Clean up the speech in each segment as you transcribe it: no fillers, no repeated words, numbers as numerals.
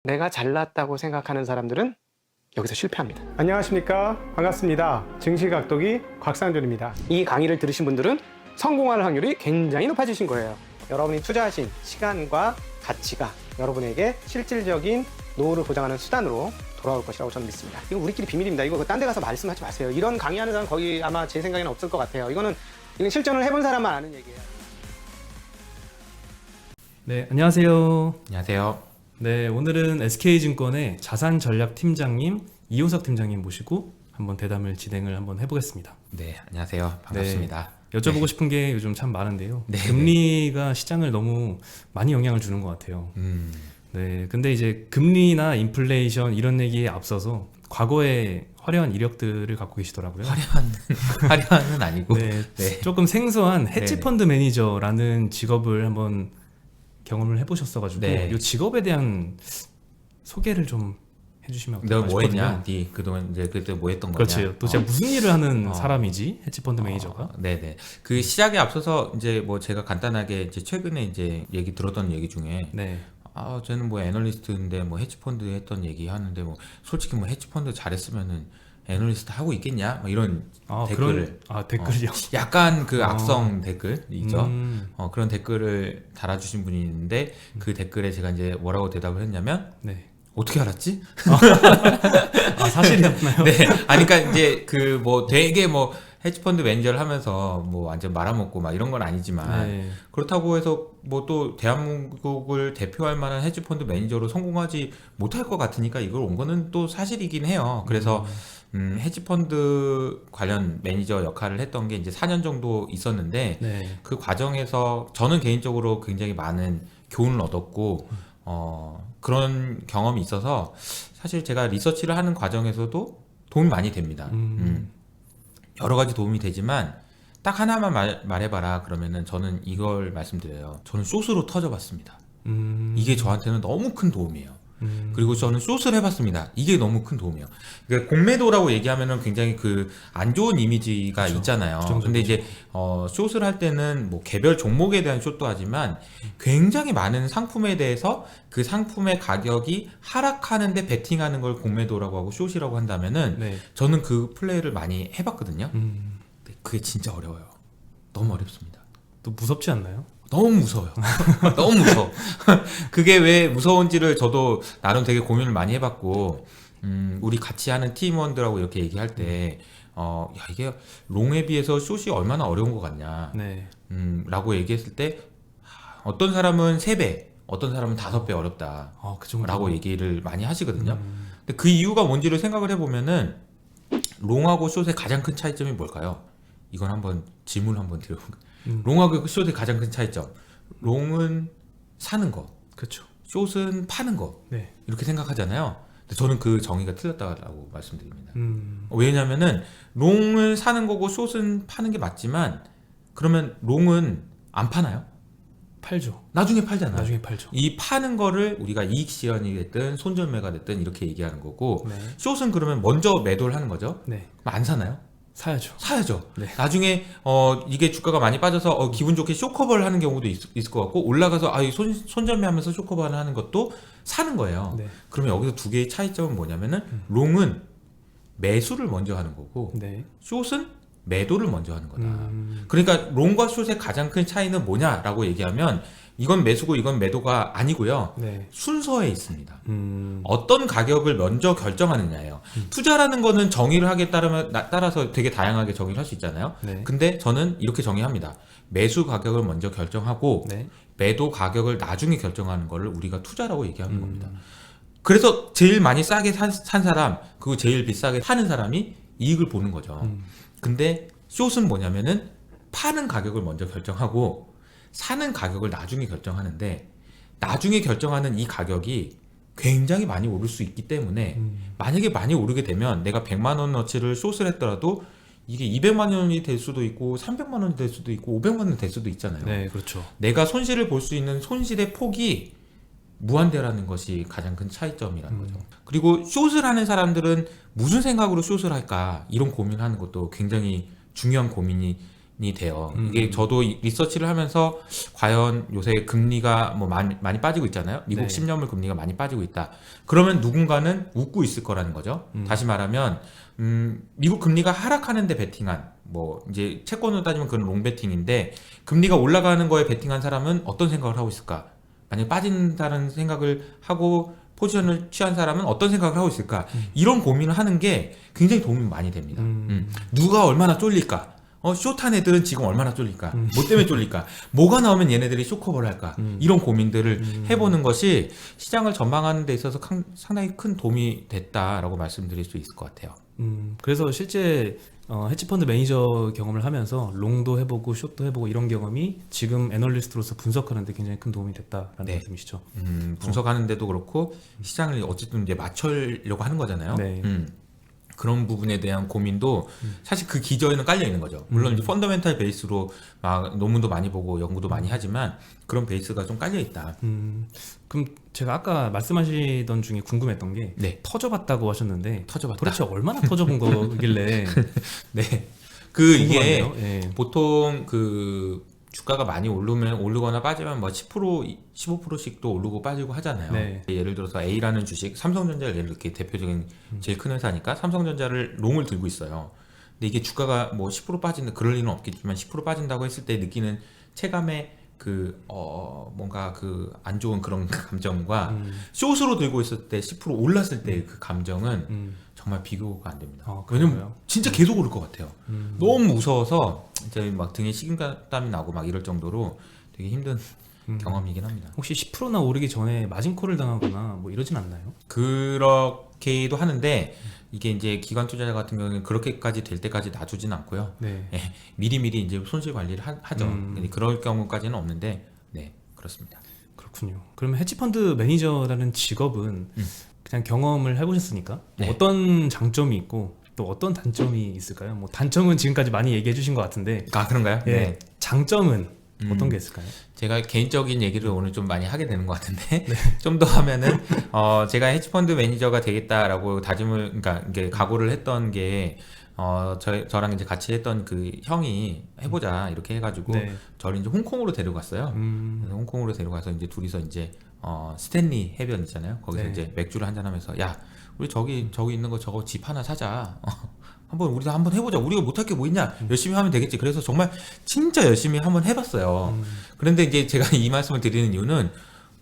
내가 잘났다고 생각하는 사람들은 여기서 실패합니다. 안녕하십니까, 반갑습니다. 증시각도기 곽상준입니다. 이 강의를 들으신 분들은 성공할 확률이 굉장히 높아지신 거예요. 여러분이 투자하신 시간과 가치가 여러분에게 실질적인 노후를 보장하는 수단으로 돌아올 것이라고 저는 믿습니다. 이거 우리끼리 비밀입니다. 이거 딴 데 가서 말씀하지 마세요. 이런 강의하는 사람 거의 아마 제 생각에는 없을 것 같아요. 이건 실전을 해본 사람만 아는 얘기예요. 네, 안녕하세요. 안녕하세요. 네, 오늘은 SK증권의 자산전략팀장님 이호석 팀장님 모시고 한번 대담을 진행을 한번 해보겠습니다. 네, 안녕하세요. 반갑습니다. 네, 여쭤보고 싶은 게 요즘 참 많은데요. 네. 금리가 시장을 너무 많이 영향을 주는 것 같아요. 네, 근데 이제 금리나 인플레이션 이런 얘기에 앞서서 과거에 화려한 이력들을 갖고 계시더라고요. 화려한은 아니고. 네, 네. 조금 생소한 헤지펀드 매니저라는 직업을 한번 경험을 해보셨어가지고 네. 이 직업에 대한 소개를 좀 해주시면 내가 어떨까 뭐 싶거든요. 했냐? 네, 그동안 이제 그때 뭐 했던 거냐? 그렇죠. 또 제가 무슨 일을 하는 어. 사람이지 헤지펀드 매니저가. 네네. 그 시작에 앞서서 이제 뭐 제가 간단하게 이제 최근에 이제 얘기 들었던 얘기 중에 네. 저는 뭐 애널리스트인데 뭐 헤지펀드 했던 얘기 하는데 뭐 솔직히 뭐 헤지펀드 잘했으면은 애널리스트 하고 있겠냐? 뭐 이런 댓글을 댓글이요. 약간 그 악성 댓글 있죠. 그런 댓글을 달아주신 분이 있는데 그 댓글에 제가 이제 뭐라고 대답을 했냐면 네. 어떻게 알았지? 사실이었나요? 네. 아니 그러니까 이제 그 뭐 되게 뭐 헤지펀드 매니저를 하면서 뭐 완전 말아먹고 막 이런 건 아니지만 네. 그렇다고 해서 뭐 또 대한민국을 대표할 만한 헤지펀드 매니저로 성공하지 못할 것 같으니까 이걸 온 거는 또 사실이긴 해요. 그래서 헤지펀드 관련 매니저 역할을 했던 게 이제 4년 정도 있었는데 네. 그 과정에서 저는 개인적으로 굉장히 많은 교훈을 얻었고 그런 경험이 있어서 사실 제가 리서치를 하는 과정에서도 도움이 많이 됩니다. 여러 가지 도움이 되지만 딱 하나만 말해봐라 그러면은 저는 이걸 말씀드려요. 저는 숏으로 터져봤습니다. 이게 저한테는 너무 큰 도움이에요. 그리고 저는 숏을 해봤습니다. 이게 너무 큰 도움이에요. 그러니까 공매도라고 얘기하면은 굉장히 그 안 좋은 이미지가 그렇죠. 있잖아요. 부정적이죠. 근데 이제 숏을 할 때는 뭐 개별 종목에 대한 숏도 하지만 굉장히 많은 상품에 대해서 그 상품의 가격이 하락하는데 베팅하는 걸 공매도라고 하고 숏이라고 한다면은 네. 저는 그 플레이를 많이 해봤거든요. 음. 근데 그게 진짜 어려워요. 너무 어렵습니다. 또 무섭지 않나요? 너무 무서워요. 너무 무서워. 그게 왜 무서운지를 저도 나름 되게 고민을 많이 해봤고, 우리 같이 하는 팀원들하고 이렇게 얘기할 때, 야, 이게 롱에 비해서 숏이 얼마나 어려운 것 같냐, 네. 라고 얘기했을 때, 어떤 사람은 3배, 어떤 사람은 5배 어렵다, 그 정도. 라고 얘기를 많이 하시거든요. 근데 그 이유가 뭔지를 생각을 해보면은, 롱하고 숏의 가장 큰 차이점이 뭘까요? 이건 한번 질문을 한번 드려볼게요. 롱하고 숏의 가장 큰 차이점. 롱은 사는 거, 그렇죠. 숏은 파는 거. 네. 이렇게 생각하잖아요. 근데 저는 그 정의가 틀렸다고 말씀드립니다. 음. 왜냐면은 롱은 사는 거고 숏은 파는 게 맞지만 그러면 롱은 안 파나요? 팔죠. 나중에 팔잖아요. 나중에 팔죠. 이 파는 거를 우리가 이익 실현이 됐든 손절매가 됐든 이렇게 얘기하는 거고 네. 숏은 그러면 먼저 매도를 하는 거죠. 네. 그럼 안 사나요? 사야죠. 사야죠. 네. 나중에 이게 주가가 많이 빠져서 기분 좋게 쇼커버를 하는 경우도 있을 것 같고 올라가서 손절매하면서 쇼커버를 하는 것도 사는 거예요. 네. 그러면 여기서 두 개의 차이점은 뭐냐면은 롱은 매수를 먼저 하는 거고 네. 숏은 매도를 먼저 하는 거다. 음. 그러니까 롱과 숏의 가장 큰 차이는 뭐냐라고 얘기하면 이건 매수고 이건 매도가 아니고요. 네. 순서에 있습니다. 음. 어떤 가격을 먼저 결정하느냐예요. 투자라는 거는 정의를 하기에 따라서 되게 다양하게 정의를 할 수 있잖아요. 네. 근데 저는 이렇게 정의합니다. 매수 가격을 먼저 결정하고 네. 매도 가격을 나중에 결정하는 거를 우리가 투자라고 얘기하는 겁니다. 그래서 제일 많이 싸게 산 사람, 그리고 제일 비싸게 파는 사람이 이익을 보는 거죠. 근데 숏은 뭐냐면은 파는 가격을 먼저 결정하고 사는 가격을 나중에 결정하는데 나중에 결정하는 이 가격이 굉장히 많이 오를 수 있기 때문에 만약에 많이 오르게 되면 내가 100만 원어치를 숏을 했더라도 이게 200만 원이 될 수도 있고 300만 원이 될 수도 있고 500만 원이 될 수도 있잖아요. 네, 그렇죠. 내가 손실을 볼 수 있는 손실의 폭이 무한대라는 것이 가장 큰 차이점이라는 거죠. 그리고 숏을 하는 사람들은 무슨 생각으로 숏을 할까 이런 고민을 하는 것도 굉장히 중요한 고민이 돼요. 이게 저도 리서치를 하면서 과연 요새 금리가 뭐 많이 빠지고 있잖아요. 미국 네. 10년물 금리가 많이 빠지고 있다. 그러면 누군가는 웃고 있을 거라는 거죠. 다시 말하면 미국 금리가 하락하는데 베팅한 뭐 이제 채권으로 따지면 그건 롱베팅인데 금리가 올라가는 거에 베팅한 사람은 어떤 생각을 하고 있을까? 만약 빠진다는 생각을 하고 포지션을 취한 사람은 어떤 생각을 하고 있을까? 이런 고민을 하는 게 굉장히 도움이 많이 됩니다. 누가 얼마나 쫄릴까? 숏한 애들은 지금 얼마나 쫄릴까? 뭐 때문에 쫄릴까? 뭐가 나오면 얘네들이 쇼커버를 할까? 이런 고민들을 해보는 것이 시장을 전망하는 데 있어서 상당히 큰 도움이 됐다라고 말씀드릴 수 있을 것 같아요. 그래서 실제 헤지펀드 매니저 경험을 하면서 롱도 해보고 숏도 해보고 이런 경험이 지금 애널리스트로서 분석하는데 굉장히 큰 도움이 됐다라는 네. 말씀이시죠. 분석하는데도 그렇고 시장을 어쨌든 이제 맞추려고 하는 거잖아요. 네. 그런 부분에 대한 고민도 사실 그 기저에는 깔려 있는 거죠. 물론 이제 펀더멘탈 베이스로 막 논문도 많이 보고 연구도 많이 하지만 그런 베이스가 좀 깔려 있다. 그럼 제가 아까 말씀하시던 중에 궁금했던 게 네. 터져봤다고 하셨는데 터져봤다. 도대체 얼마나 터져본 거길래 네. 이게 궁금하네요. 예. 보통 그 주가가 많이 오르거나 빠지면 뭐 10%, 15%씩도 오르고 빠지고 하잖아요. 네. 예를 들어서 A라는 주식, 삼성전자를 이렇게 대표적인 제일 큰 회사니까 삼성전자를 롱을 들고 있어요. 근데 이게 주가가 뭐 10% 빠지는 그럴 리는 없겠지만 10% 빠진다고 했을 때 느끼는 체감의 뭔가 그 안 좋은 그런 감정과 숏으로 들고 있을 때 10% 올랐을 때 그 감정은 정말 비교가 안 됩니다. 왜냐면 그래요? 진짜 계속 오를 것 같아요. 너무 무서워서 이제 막 등에 식은땀이 나고 막 이럴 정도로 되게 힘든 경험이긴 합니다. 혹시 10%나 오르기 전에 마진콜을 당하거나 뭐 이러진 않나요? 그렇게도 하는데 이게 이제 기관 투자자 같은 경우는 그렇게까지 될 때까지 놔두진 않고요. 네. 예, 미리미리 이제 손실 관리를 하죠. 근데 그럴 경우까지는 없는데, 네, 그렇습니다. 그렇군요. 그러면 헤지펀드 매니저라는 직업은 그냥 경험을 해보셨으니까 네. 어떤 장점이 있고 또 어떤 단점이 있을까요? 뭐 단점은 지금까지 많이 얘기해 주신 것 같은데 아, 그런가요? 예, 네. 장점은 어떤 게 있을까요? 제가 개인적인 얘기를 오늘 좀 많이 하게 되는 것 같은데 좀 더 하면은 제가 헤지펀드 매니저가 되겠다라고 그러니까 이게 각오를 했던 게 저랑 이제 같이 했던 그 형이 해보자 이렇게 해가지고 네. 저를 이제 홍콩으로 데려갔어요. 그래서 홍콩으로 데려가서 이제 둘이서 이제 스탠리 해변 있잖아요. 거기서 네. 이제 맥주를 한잔 하면서 야 우리 저기 있는 거 저거 집 하나 사자. 우리도 한번 해보자. 우리가 못할 게 뭐 있냐? 열심히 하면 되겠지. 그래서 정말 진짜 열심히 한번 해봤어요. 그런데 이제 제가 이 말씀을 드리는 이유는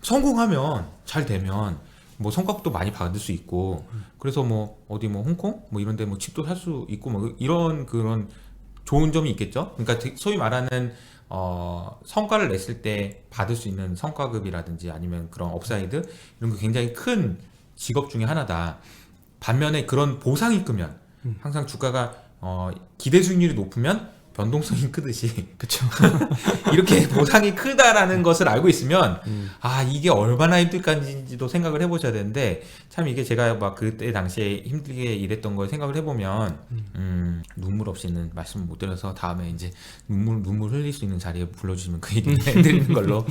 성공하면 잘 되면 뭐 성과도 많이 받을 수 있고 그래서 뭐 어디 뭐 홍콩 뭐 이런데 뭐 집도 살 수 있고 뭐 이런 그런 좋은 점이 있겠죠. 그러니까 소위 말하는 성과를 냈을 때 받을 수 있는 성과급이라든지 아니면 그런 업사이드 이런 거 굉장히 큰 직업 중에 하나다. 반면에 그런 보상이 크면 항상 주가가 기대 수익률이 높으면 변동성이 크듯이 그렇죠. 이렇게 보상이 크다라는 것을 알고 있으면 이게 얼마나 힘들까지도 생각을 해보셔야 되는데 참 이게 제가 막 그때 당시에 힘들게 일했던 걸 생각을 해보면 눈물 없이는 말씀을 못 드려서 다음에 이제 눈물 흘릴 수 있는 자리에 불러주시면 그 얘기를 해드리는 걸로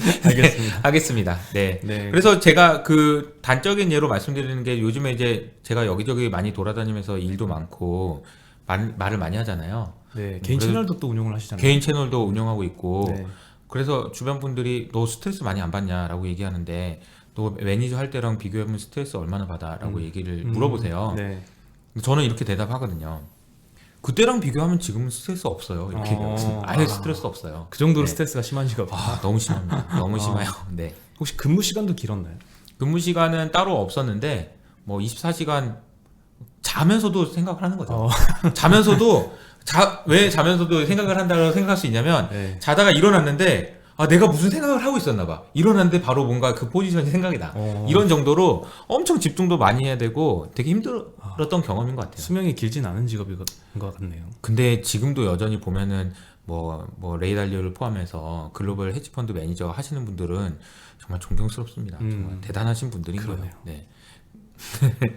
하겠습니다. 네. 네. 그래서 제가 그 단적인 예로 말씀드리는 게 요즘에 이제 제가 여기저기 많이 돌아다니면서 일도 많고 말을 많이 하잖아요. 네, 개인 그래서 채널도 또 운영을 하시잖아요. 개인 채널도 운영하고 있고 네. 그래서 주변 분들이 너 스트레스 많이 안 받냐라고 얘기하는데 너 매니저 할 때랑 비교해보면 스트레스 얼마나 받아라고 얘기를 물어보세요. 네. 저는 이렇게 대답하거든요. 그때랑 비교하면 지금은 스트레스 없어요. 이렇게 얘기하거든요. 아예 스트레스 없어요. 그 정도로 네. 스트레스가 심한지가 없다. 너무 심합니다. 너무 심해요. 네. 혹시 근무 시간도 길었나요? 근무 시간은 따로 없었는데 뭐 24시간 자면서도 생각을 하는 거죠. 자면서도 왜 자면서도 생각을 한다고 생각할 수 있냐면 네. 자다가 일어났는데 내가 무슨 생각을 하고 있었나 봐. 일어났는데 바로 뭔가 그 포지션이 생각이 나. 이런 정도로 엄청 집중도 많이 해야 되고 되게 힘들었던 경험인 것 같아요. 수명이 길진 않은 직업인 것 같네요. 근데 지금도 여전히 보면은 뭐 레이 달리오를 포함해서 글로벌 헤지펀드 매니저 하시는 분들은 정말 존경스럽습니다. 정말 대단하신 분들인 거예요. 그러네요. 네.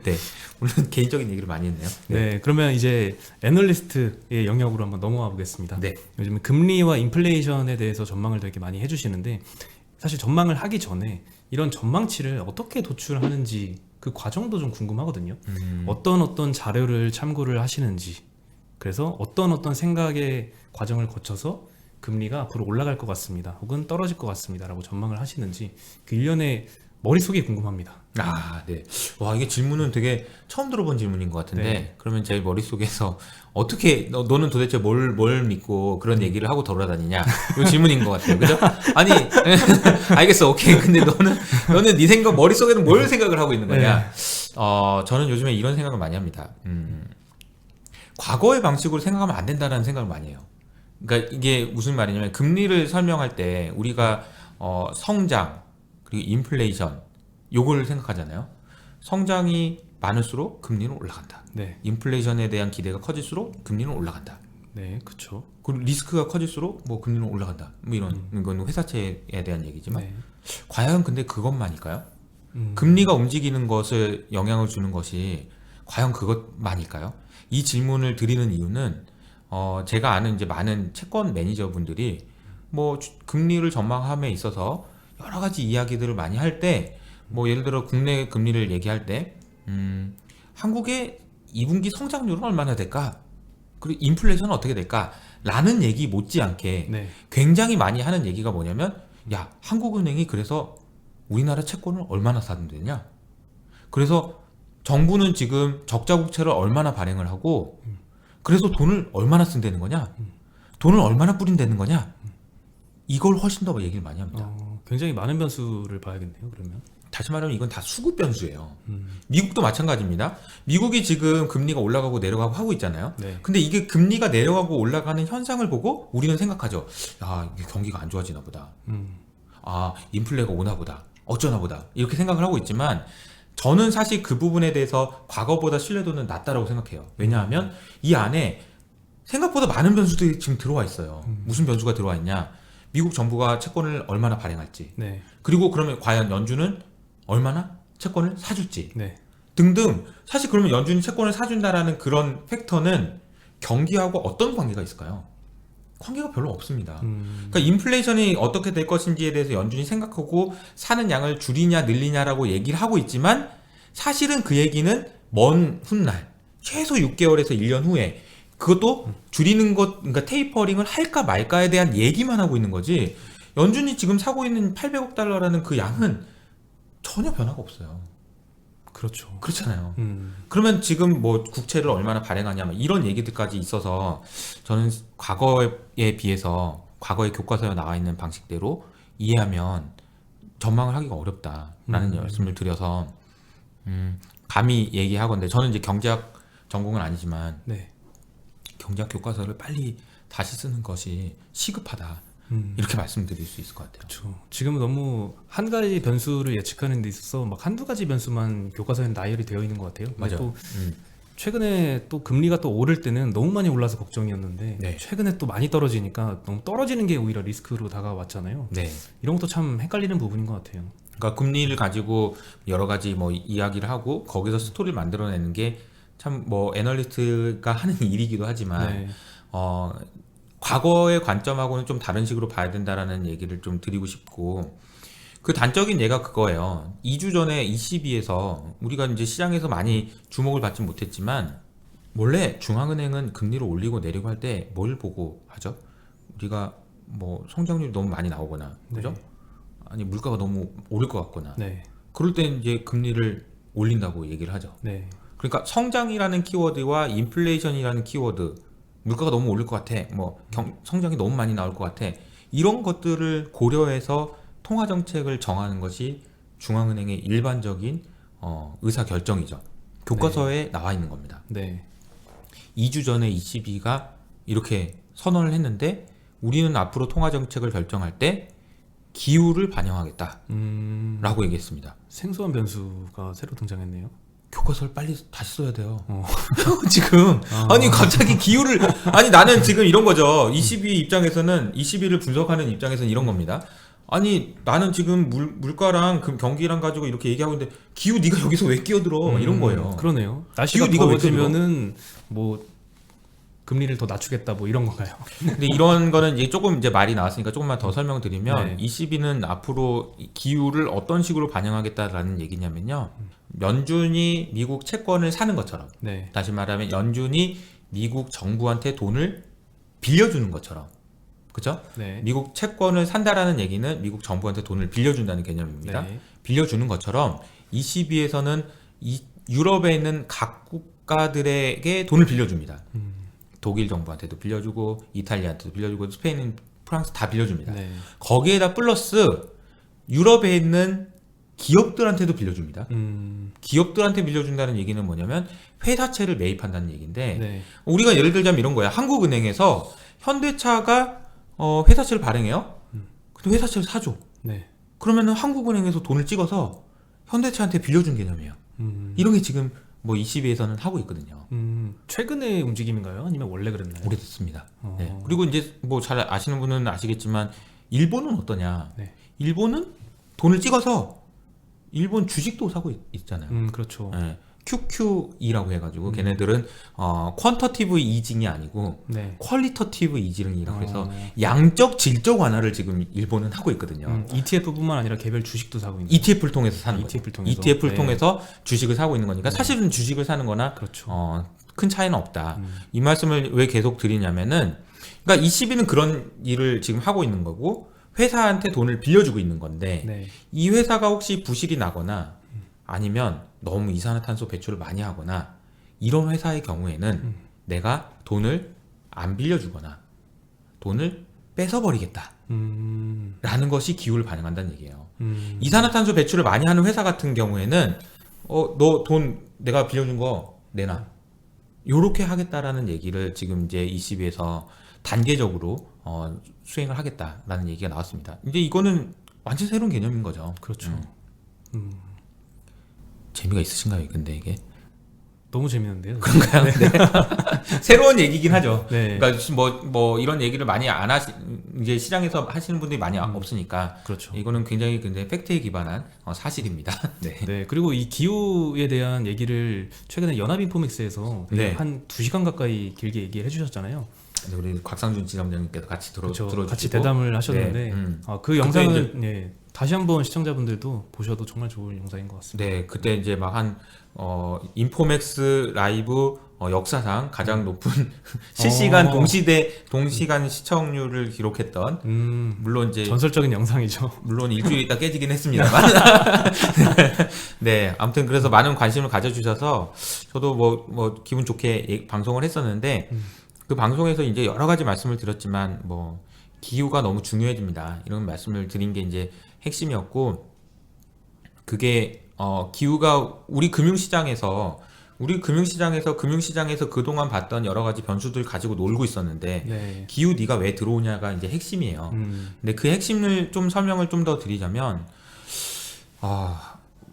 네. 물론 개인적인 얘기를 많이 했네요. 네, 그러면 이제 애널리스트의 영역으로 한번 넘어가 보겠습니다. 네. 요즘 금리와 인플레이션에 대해서 전망을 되게 많이 해주시는데 사실 전망을 하기 전에 이런 전망치를 어떻게 도출하는지 그 과정도 좀 궁금하거든요. 어떤 자료를 참고를 하시는지 그래서 어떤 생각의 과정을 거쳐서 금리가 앞으로 올라갈 것 같습니다. 혹은 떨어질 것 같습니다라고 전망을 하시는지 그 일련의 머릿속이 궁금합니다. 아, 네. 와, 이게 질문은 되게 처음 들어본 질문인 것 같은데, 네. 그러면 제 머릿속에서 어떻게, 너는 도대체 뭘 믿고 그런 얘기를 하고 돌아다니냐? 이 질문인 것 같아요. 그죠? 아니, 알겠어. 오케이. 근데 너는 네 생각, 머릿속에는 뭘 생각을 하고 있는 거냐? 저는 요즘에 이런 생각을 많이 합니다. 과거의 방식으로 생각하면 안 된다는 생각을 많이 해요. 그러니까 이게 무슨 말이냐면, 금리를 설명할 때 우리가 성장, 그리고 인플레이션, 요걸 생각하잖아요. 성장이 많을수록 금리는 올라간다. 네, 인플레이션에 대한 기대가 커질수록 금리는 올라간다. 네, 그렇죠. 그리고 리스크가 커질수록 뭐 금리는 올라간다. 뭐 이런 건 회사채에 대한 얘기지만 네. 과연 근데 그것만일까요? 금리가 움직이는 것을 영향을 주는 것이 과연 그것만일까요? 이 질문을 드리는 이유는 제가 아는 이제 많은 채권 매니저분들이 뭐 금리를 전망함에 있어서 여러 가지 이야기들을 많이 할 때, 뭐 예를 들어 국내 금리를 얘기할 때, 한국의 2분기 성장률은 얼마나 될까? 그리고 인플레이션은 어떻게 될까? 라는 얘기 못지않게 네. 굉장히 많이 하는 얘기가 뭐냐면, 야, 한국은행이 그래서 우리나라 채권을 얼마나 사는데냐? 그래서 정부는 지금 적자 국채를 얼마나 발행을 하고, 그래서 돈을 얼마나 쓴다는 거냐? 돈을 얼마나 뿌린다는 거냐? 이걸 훨씬 더 얘기를 많이 합니다. 굉장히 많은 변수를 봐야겠네요. 그러면. 다시 말하면 이건 다 수급 변수예요. 미국도 마찬가지입니다. 미국이 지금 금리가 올라가고 내려가고 하고 있잖아요. 네. 근데 이게 금리가 내려가고 올라가는 현상을 보고 우리는 생각하죠. 야, 이게 경기가 안 좋아지나 보다. 아, 인플레가 오나 보다. 어쩌나 보다. 이렇게 생각을 하고 있지만 저는 사실 그 부분에 대해서 과거보다 신뢰도는 낮다라고 생각해요. 왜냐하면 이 안에 생각보다 많은 변수들이 지금 들어와 있어요. 무슨 변수가 들어와 있냐? 미국 정부가 채권을 얼마나 발행할지, 네. 그리고 그러면 과연 연준은 얼마나 채권을 사줄지 네. 등등. 사실 그러면 연준이 채권을 사준다라는 그런 팩터는 경기하고 어떤 관계가 있을까요? 관계가 별로 없습니다. 그러니까 인플레이션이 어떻게 될 것인지에 대해서 연준이 생각하고 사는 양을 줄이냐 늘리냐라고 얘기를 하고 있지만 사실은 그 얘기는 먼 훗날 최소 6개월에서 1년 후에 그것도 줄이는 것, 그러니까 테이퍼링을 할까 말까에 대한 얘기만 하고 있는 거지. 연준이 지금 사고 있는 800억 달러라는 그 양은 전혀 변화가 없어요. 그렇죠. 그렇잖아요. 그러면 지금 뭐 국채를 얼마나 발행하냐, 뭐 이런 얘기들까지 있어서 저는 과거에 비해서 과거의 교과서에 나와 있는 방식대로 이해하면 전망을 하기가 어렵다라는 말씀을 드려서 감히 얘기하건데 저는 이제 경제학 전공은 아니지만 네. 경제학 교과서를 빨리 다시 쓰는 것이 시급하다. 이렇게 말씀드릴 수 있을 것 같아요. 그렇죠. 지금은 너무 한 가지 변수를 예측하는 데 있어서 막 한두 가지 변수만 교과서에 나열이 되어 있는 것 같아요. 맞아. 또 최근에 또 금리가 또 오를 때는 너무 많이 올라서 걱정이었는데 네. 최근에 또 많이 떨어지니까 너무 떨어지는 게 오히려 리스크로 다가왔잖아요. 네. 이런 것도 참 헷갈리는 부분인 것 같아요. 그러니까 금리를 가지고 여러 가지 뭐 이야기를 하고 거기서 스토리를 만들어내는 게 참 뭐 애널리스트가 하는 일이기도 하지만 네. 과거의 관점하고는 좀 다른 식으로 봐야 된다라는 얘기를 좀 드리고 싶고 그 단적인 예가 그거예요. 2주 전에 ECB에서 우리가 이제 시장에서 많이 주목을 받지 못했지만 원래 중앙은행은 금리를 올리고 내리고 할 때 뭘 보고 하죠? 우리가 뭐 성장률이 너무 많이 나오거나 그죠? 네. 아니 물가가 너무 오를 것 같거나 네. 그럴 때 이제 금리를 올린다고 얘기를 하죠. 네. 그러니까 성장이라는 키워드와 인플레이션이라는 키워드, 물가가 너무 오를 것 같아, 뭐 성장이 너무 많이 나올 것 같아, 이런 것들을 고려해서 통화 정책을 정하는 것이 중앙은행의 일반적인 의사 결정이죠. 교과서에 나와 있는 겁니다. 네. 2주 전에 ECB가 이렇게 선언을 했는데 우리는 앞으로 통화 정책을 결정할 때 기후를 반영하겠다라고 얘기했습니다. 생소한 변수가 새로 등장했네요. 교과서를 빨리 다시 써야 돼요. 지금 아니 갑자기 기후를 아니 나는 지금 이런 거죠. ECB 입장에서는 ECB를 분석하는 입장에서는 이런 겁니다. 아니 나는 지금 물가랑 경기랑 가지고 이렇게 얘기하고 있는데 기후 네가 여기서 왜 끼어들어? 이런 거예요. 그러네요. 날씨가 기후 네가 왜 더워지면은 뭐 금리를 더 낮추겠다 뭐 이런 건가요? 근데 이런 거는 이제 조금 이제 말이 나왔으니까 조금만 더 설명드리면 네. ECB는 앞으로 기후를 어떤 식으로 반영하겠다라는 얘기냐면요. 연준이 미국 채권을 사는 것처럼 네. 다시 말하면 연준이 미국 정부한테 돈을 빌려주는 것처럼, 그죠? 네. 미국 채권을 산다라는 얘기는 미국 정부한테 돈을 빌려준다는 개념입니다. 네. 빌려주는 것처럼 ECB에서는 이 유럽에 있는 각 국가들에게 돈을 빌려줍니다. 독일 정부한테도 빌려주고 이탈리아한테도 빌려주고 스페인, 프랑스 다 빌려줍니다. 네. 거기에다 플러스 유럽에 있는 기업들한테도 빌려줍니다. 기업들한테 빌려준다는 얘기는 뭐냐면 회사채를 매입한다는 얘기인데 네. 우리가 예를 들자면 이런 거야. 한국은행에서 현대차가 회사채를 발행해요. 근데 회사채를 사줘. 네. 그러면은 한국은행에서 돈을 찍어서 현대차한테 빌려준 개념이에요. 이런 게 지금 뭐 ECB에서는 하고 있거든요. 최근의 움직임인가요? 아니면 원래 그랬나요? 오래됐습니다. 네. 그리고 이제 뭐 잘 아시는 분은 아시겠지만 일본은 어떠냐? 네. 일본은 돈을 찍어서 일본 주식도 사고 있잖아요. 그렇죠. 네. QQE라고 해가지고 걔네들은 퀀터티브 이징이 아니고 네. 퀄리터티브 이징이라고 해서 양적 질적 완화를 지금 일본은 하고 있거든요. ETF뿐만 아니라 개별 주식도 사고 있는. ETF를 통해서 사는 ETF를 거죠. 통해서. ETF를 네. 통해서 주식을 사고 있는 거니까 사실은 주식을 사는 거나 그렇죠. 큰 차이는 없다. 이 말씀을 왜 계속 드리냐면은 그러니까 ECB는 그런 일을 지금 하고 있는 거고 회사한테 돈을 빌려주고 있는 건데 네. 이 회사가 혹시 부실이 나거나 아니면 너무 이산화탄소 배출을 많이 하거나 이런 회사의 경우에는 내가 돈을 안 빌려주거나 돈을 뺏어버리겠다 라는 것이 기후를 반영한다는 얘기예요. 이산화탄소 배출을 많이 하는 회사 같은 경우에는 너 돈 내가 빌려준 거 내놔 요렇게 하겠다라는 얘기를 지금 이제 ECB에서 단계적으로 수행을 하겠다라는 얘기가 나왔습니다. 이제 이거는 완전 새로운 개념인 거죠. 그렇죠. 재미가 있으신가요? 근데 이게 너무 재밌는데요. 그런가요? 네. 새로운 얘기긴 하죠. 네. 그러니까 뭐 이런 얘기를 많이 안 이제 시장에서 하시는 분들이 많이 없으니까 그렇죠. 이거는 굉장히 근데 팩트에 기반한 사실입니다. 네. 네, 그리고 이 기후에 대한 얘기를 최근에 연합인포맥스에서 네. 한 2시간 가까이 길게 얘기를 해주셨잖아요. 우리 곽상준 지점장님께서 같이 그렇죠. 들어주시고 같이 대담을 하셨는데 네, 그 영상은 예, 다시 한번 시청자분들도 보셔도 정말 좋은 영상인 것 같습니다. 네, 그때 이제 막 한 인포맥스 라이브 역사상 가장 높은 실시간 동시간 시청률을 기록했던 물론 이제 전설적인 영상이죠. 물론 일주일 있다 깨지긴 했습니다만 네, 아무튼 그래서 많은 관심을 가져주셔서 저도 뭐 기분 좋게 방송을 했었는데 그 방송에서 이제 여러 가지 말씀을 드렸지만 뭐 기후가 너무 중요해집니다. 이런 말씀을 드린 게 이제 핵심이었고 그게 기후가 우리 금융시장에서 그동안 봤던 여러 가지 변수들 가지고 놀고 있었는데 네. 기후 네가 왜 들어오냐가 이제 핵심이에요. 근데 그 핵심을 좀 설명을 좀 더 드리자면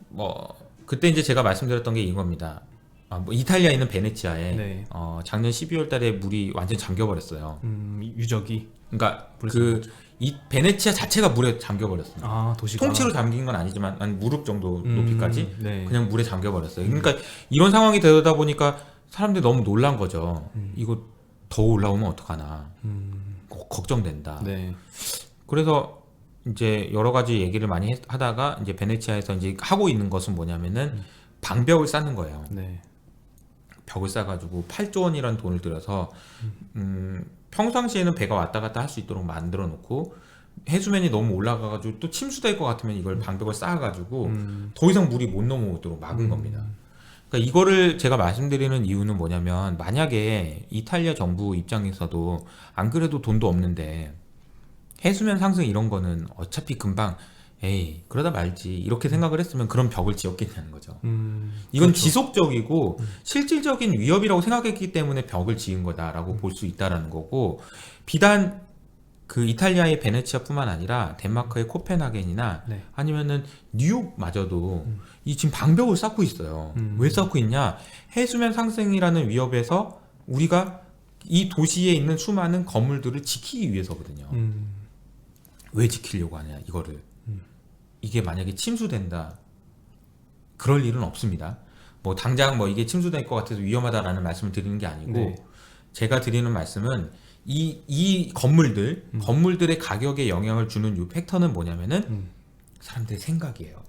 뭐 그때 이제 제가 말씀드렸던 게 이겁니다. 뭐 이탈리아에 있는 베네치아에 네. 작년 12월 달에 물이 완전 잠겨버렸어요. 유적이 그러니까 이 베네치아 자체가 물에 잠겨버렸습니다. 도시가 통째로 잠긴 건 아니지만 한 무릎 정도 높이까지 네. 그냥 물에 잠겨버렸어요. 그러니까 이런 상황이 되다 보니까 사람들이 너무 놀란 거죠. 이거 더 올라오면 어떡하나. 걱정된다. 네. 그래서 이제 여러 가지 얘기를 많이 하다가 이제 베네치아에서 이제 하고 있는 것은 뭐냐면은 방벽을 쌓는 거예요. 네. 벽을 쌓아가지고 8조 원이라는 돈을 들여서 평상시에는 배가 왔다 갔다 할 수 있도록 만들어 놓고 해수면이 너무 올라가가지고 또 침수될 것 같으면 이걸 방벽을 쌓아가지고 더 이상 물이 못 넘어오도록 막은 겁니다. 그러니까 이거를 제가 말씀드리는 이유는 뭐냐면 만약에 이탈리아 정부 입장에서도 안 그래도 돈도 없는데 해수면 상승 이런 거는 어차피 금방 에이 그러다 말지 이렇게 생각을 했으면 그런 벽을 지었겠냐는 거죠. 이건 그렇죠. 지속적이고 실질적인 위협이라고 생각했기 때문에 벽을 지은 거다라고 볼 수 있다라는 거고 비단 그 이탈리아의 베네치아뿐만 아니라 덴마크의 코펜하겐이나 네. 아니면은 뉴욕마저도 이 지금 방벽을 쌓고 있어요. 왜 쌓고 있냐? 해수면 상승이라는 위협에서 우리가 이 도시에 있는 수많은 건물들을 지키기 위해서거든요. 왜 지키려고 하냐 이거를. 이게 만약에 침수된다 그럴 일은 없습니다. 뭐 당장 뭐 이게 침수될 것 같아서 위험하다라는 말씀을 드리는 게 아니고 네. 제가 드리는 말씀은 이 건물들의 가격에 영향을 주는 이 팩터는 뭐냐면은 사람들의 생각이에요.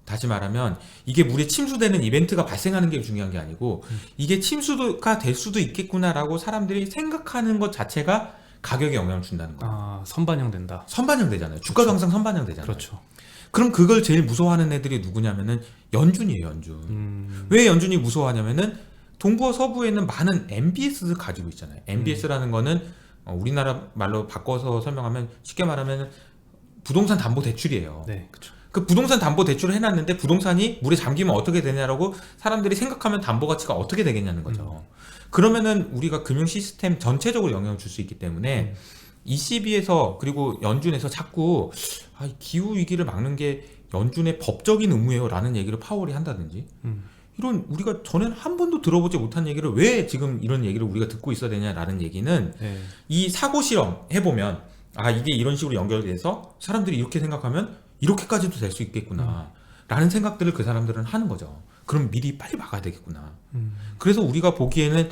다시 말하면 이게 물에 침수되는 이벤트가 발생하는 게 중요한 게 아니고 이게 침수가 될 수도 있겠구나라고 사람들이 생각하는 것 자체가 가격에 영향을 준다는 거예요. 아, 선반영된다. 선반영되잖아요. 주가도 항상 선반영되잖아요. 그렇죠. 그럼 그걸 제일 무서워하는 애들이 누구냐면은 연준이에요, 연준. 왜 연준이 무서워하냐면은 동부와 서부에 있는 많은 MBS를 가지고 있잖아요. MBS라는 거는 우리나라 말로 바꿔서 설명하면 쉽게 말하면 부동산 담보 대출이에요. 네, 그렇죠. 그 부동산 담보 대출을 해놨는데 부동산이 물에 잠기면 어떻게 되냐라고 사람들이 생각하면 담보 가치가 어떻게 되겠냐는 거죠. 그러면은 우리가 금융 시스템 전체적으로 영향을 줄 수 있기 때문에 ECB에서 그리고 연준에서 자꾸 기후 위기를 막는 게 연준의 법적인 의무예요라는 얘기를 파월이 한다든지 이런 우리가 전에는 한 번도 들어보지 못한 얘기를 왜 지금 이런 얘기를 우리가 듣고 있어야 되냐라는 얘기는 네. 이 사고 실험 해보면 이게 이런 식으로 연결돼서 사람들이 이렇게 생각하면 이렇게까지도 될 수 있겠구나 라는 생각들을 그 사람들은 하는 거죠. 그럼 미리 빨리 막아야 되겠구나. 그래서 우리가 보기에는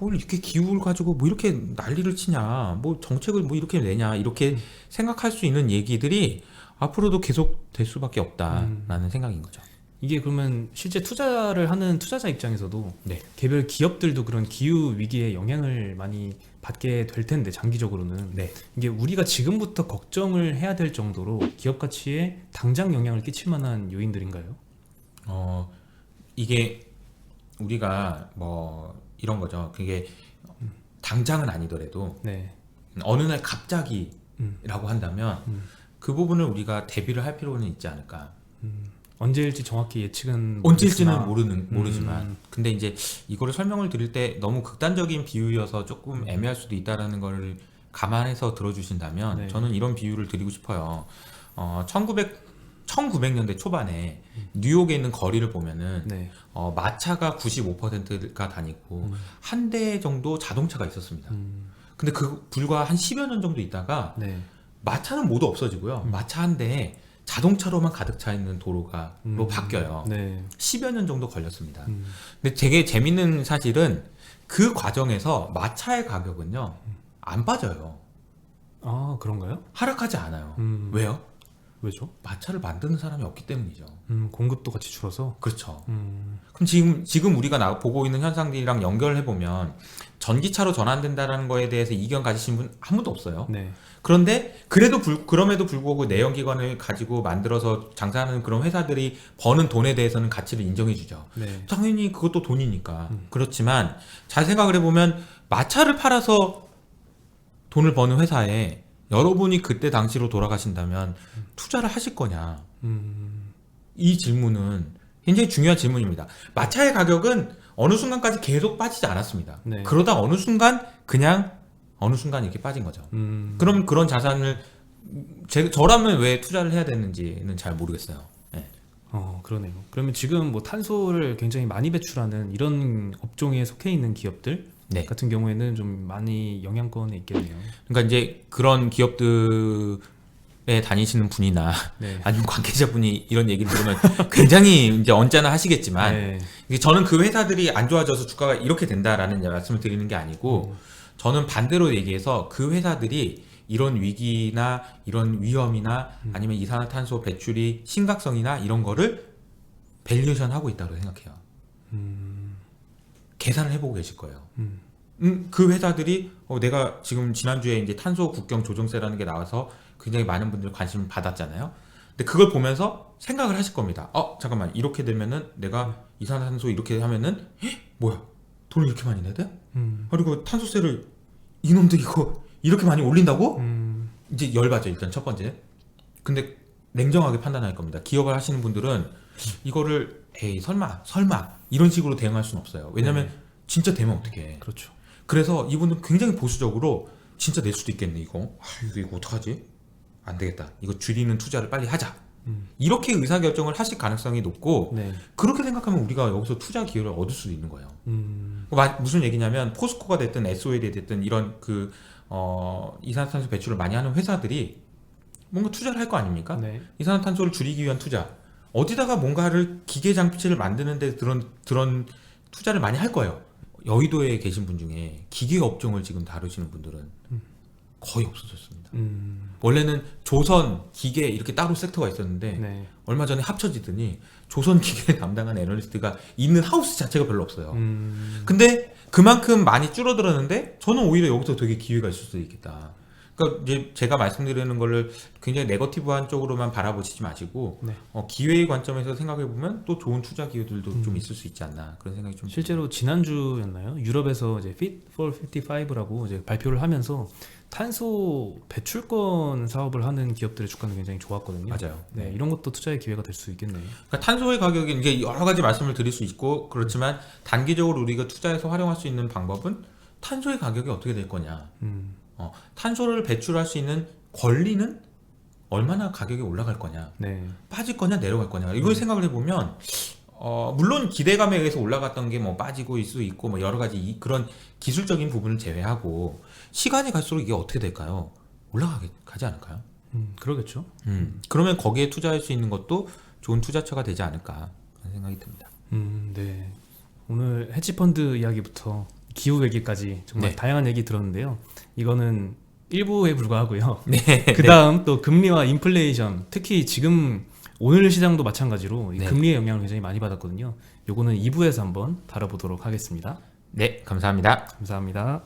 뭘 이렇게 기후를 가지고 뭐 이렇게 난리를 치냐, 뭐 정책을 뭐 이렇게 내냐 이렇게 생각할 수 있는 얘기들이 앞으로도 계속 될 수밖에 없다라는 생각인 거죠. 이게 그러면 실제 투자를 하는 투자자 입장에서도 네. 개별 기업들도 그런 기후 위기에 영향을 많이 받게 될 텐데 장기적으로는 네. 이게 우리가 지금부터 걱정을 해야 될 정도로 기업 가치에 당장 영향을 끼칠 만한 요인들인가요? 이게 우리가 뭐 이런 거죠. 그게 당장은 아니더라도 네. 어느 날 갑자기라고 한다면 그 부분을 우리가 대비를 할 필요는 있지 않을까. 언제일지 정확히 예측은 언제일지는 모르겠으나, 모르지만 근데 이제 이거를 설명을 드릴 때 너무 극단적인 비유여서 조금 애매할 수도 있다라는 걸 감안해서 들어주신다면 네. 저는 이런 비유를 드리고 싶어요. 1900년대 초반에 뉴욕에 있는 거리를 보면은 네. 마차가 95%가 다니고 한 대 정도 자동차가 있었습니다. 근데 그 불과 한 10여 년 정도 있다가 네. 마차는 모두 없어지고요. 마차 한 대에 자동차로만 가득 차 있는 도로가로 바뀌어요. 네. 10여 년 정도 걸렸습니다. 근데 되게 재밌는 사실은 그 과정에서 마차의 가격은요 안 빠져요. 아, 그런가요? 하락하지 않아요. 왜요? 왜죠? 마차를 만드는 사람이 없기 때문이죠. 공급도 같이 줄어서. 그렇죠. 그럼 지금 우리가 보고 있는 현상들이랑 연결해 보면 전기차로 전환된다라는 거에 대해서 이견 가지신 분 한 분도 없어요. 네. 그런데 그럼에도 불구하고 내연기관을 가지고 만들어서 장사하는 그런 회사들이 버는 돈에 대해서는 가치를 인정해 주죠. 네. 당연히 그것도 돈이니까. 그렇지만 잘 생각을 해보면 마차를 팔아서 돈을 버는 회사에 여러분이 그때 당시로 돌아가신다면 투자를 하실 거냐? 이 질문은 굉장히 중요한 질문입니다. 마차의 가격은 어느 순간까지 계속 빠지지 않았습니다. 네. 그러다 어느 순간 이렇게 빠진 거죠. 그럼 그런 자산을 저라면 왜 투자를 해야 되는지는 잘 모르겠어요. 네. 그러네요. 그러면 지금 뭐 탄소를 굉장히 많이 배출하는 이런 업종에 속해 있는 기업들 네. 같은 경우에는 좀 많이 영향권에 있겠네요. 그러니까 이제 그런 기업들에 다니시는 분이나 네. 아니면 관계자분이 이런 얘기를 들으면 굉장히 이제 언짢아 하시겠지만 네. 이게 저는 그 회사들이 안 좋아져서 주가가 이렇게 된다라는 말씀을 드리는 게 아니고 저는 반대로 얘기해서 그 회사들이 이런 위기나 이런 위험이나 아니면 이산화탄소 배출이 심각성이나 이런 거를 밸류에이션 하고 있다고 생각해요. 계산을 해보고 계실 거예요. 그 회사들이 내가 지금 지난주에 이제 탄소 국경 조정세라는 게 나와서 굉장히 많은 분들이 관심을 받았잖아요. 근데 그걸 보면서 생각을 하실 겁니다. 잠깐만 이렇게 되면은 내가 이산화탄소 이렇게 하면은 뭐야 돈을 이렇게 많이 내야 돼? 그리고 탄소세를 이놈들이 이거 이렇게 많이 올린다고? 이제 열받죠 일단 첫 번째. 근데 냉정하게 판단할 겁니다. 기업을 하시는 분들은 이거를 에이 설마 이런 식으로 대응할 수는 없어요. 왜냐면 진짜 되면 어떡해. 그렇죠. 그래서 이분은 굉장히 보수적으로 진짜 낼 수도 있겠네 이거. 이거 어떡하지? 안 되겠다. 이거 줄이는 투자를 빨리 하자. 이렇게 의사결정을 하실 가능성이 높고 네. 그렇게 생각하면 우리가 여기서 투자 기회를 얻을 수도 있는 거예요. 무슨 얘기냐면 포스코가 됐든 SOL이 됐든 이런 이산화탄소 배출을 많이 하는 회사들이 뭔가 투자를 할 거 아닙니까? 네. 이산화탄소를 줄이기 위한 투자. 어디다가 뭔가를 기계 장치를 만드는데 그런 투자를 많이 할 거예요. 여의도에 계신 분 중에 기계 업종을 지금 다루시는 분들은 거의 없어졌습니다. 원래는 조선, 기계 이렇게 따로 섹터가 있었는데 네. 얼마 전에 합쳐지더니 조선 기계를 담당한 애널리스트가 있는 하우스 자체가 별로 없어요. 근데 그만큼 많이 줄어들었는데 저는 오히려 여기서 되게 기회가 있을 수도 있겠다. 그러니까 이제 제가 말씀드리는 거를 굉장히 네거티브한 쪽으로만 바라보시지 마시고 네. 기회의 관점에서 생각해 보면 또 좋은 투자 기회들도 좀 있을 수 있지 않나 그런 생각이 좀 실제로 지난주였나요? 유럽에서 이제 Fit for 55라고 이제 발표를 하면서 탄소 배출권 사업을 하는 기업들의 주가는 굉장히 좋았거든요. 맞아요. 네, 이런 것도 투자의 기회가 될 수 있겠네요. 그러니까 탄소의 가격이 이제 여러 가지 말씀을 드릴 수 있고 그렇지만 단기적으로 우리가 투자해서 활용할 수 있는 방법은 탄소의 가격이 어떻게 될 거냐. 탄소를 배출할 수 있는 권리는 얼마나 가격이 올라갈 거냐, 네. 빠질 거냐, 내려갈 거냐 이걸 생각을 해보면 물론 기대감에 의해서 올라갔던 게 뭐 빠지고 있을 수 있고 뭐 여러 가지 그런 기술적인 부분을 제외하고 시간이 갈수록 이게 어떻게 될까요? 올라가지 않을까요? 그러겠죠. 그러면 거기에 투자할 수 있는 것도 좋은 투자처가 되지 않을까 그런 생각이 듭니다. 네. 오늘 헤지펀드 이야기부터 기후 얘기까지 정말 네. 다양한 얘기 들었는데요. 이거는 일부에 불과하고요. 네. 그 다음 또 금리와 인플레이션, 특히 지금 오늘 시장도 마찬가지로 이 네. 금리의 영향을 굉장히 많이 받았거든요. 요거는 2부에서 한번 다뤄보도록 하겠습니다. 네, 감사합니다. 감사합니다.